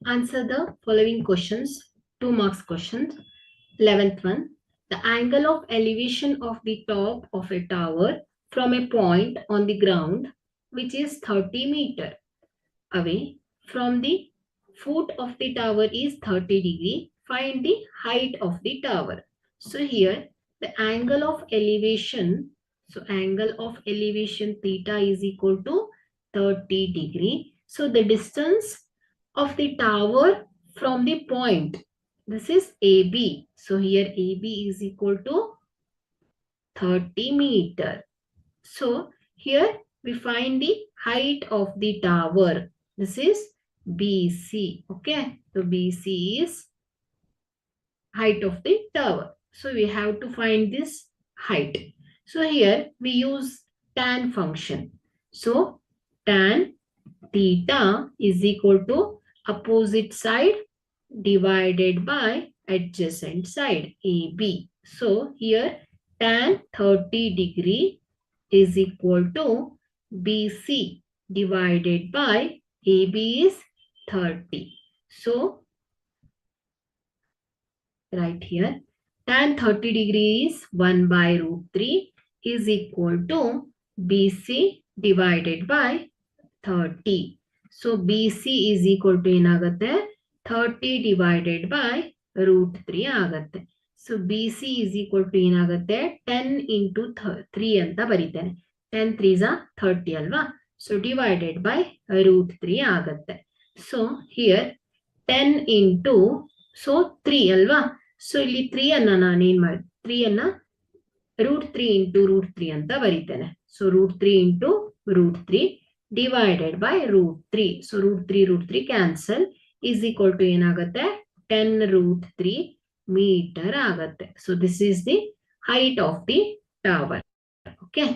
Answer the following questions. 2 marks questions. 11th one. The angle of elevation of the top of a tower from a point on the ground which is 30 meter away from the foot of the tower is 30 degree. Find the height of the tower. So here the angle of elevation. So angle of elevation theta is equal to 30 degree. So the distance of the tower from the point. This is AB. So here AB is equal to 30 meter. So here we find the height of the tower. This is BC. Okay. So BC is height of the tower. So we have to find this height. So here we use tan function. So tan theta is equal to opposite side divided by adjacent side AB. So here tan 30 degree is equal to BC divided by AB is 30. So right here tan 30 degree is 1 by root 3 is equal to BC divided by 30. So BC is equal to ಏನಾಗುತ್ತೆ 30 divided by root 3 ಆಗುತ್ತೆ. So BC is equal to ಏನಾಗುತ್ತೆ 10 into 3 ಅಂತ ಬರೀತೇನೆ. 10 3s are 30 ಅಲ್ವಾ? So divided by root 3 ಆಗುತ್ತೆ. So here 10 into so 3 ಅಲ್ವಾ? So ಇಲ್ಲಿ 3 ಅನ್ನ ನಾನು ಏನು ಮಾಡಿ 3 ಅನ್ನ root 3 into root 3 ಅಂತ ಬರೀತೇನೆ. So root 3 into root 3 divided by root 3. So root 3 cancel is equal to ಏನಾಗುತ್ತೆ 10 root 3 meter ಆಗುತ್ತೆ. So this is the height of the tower. Okay.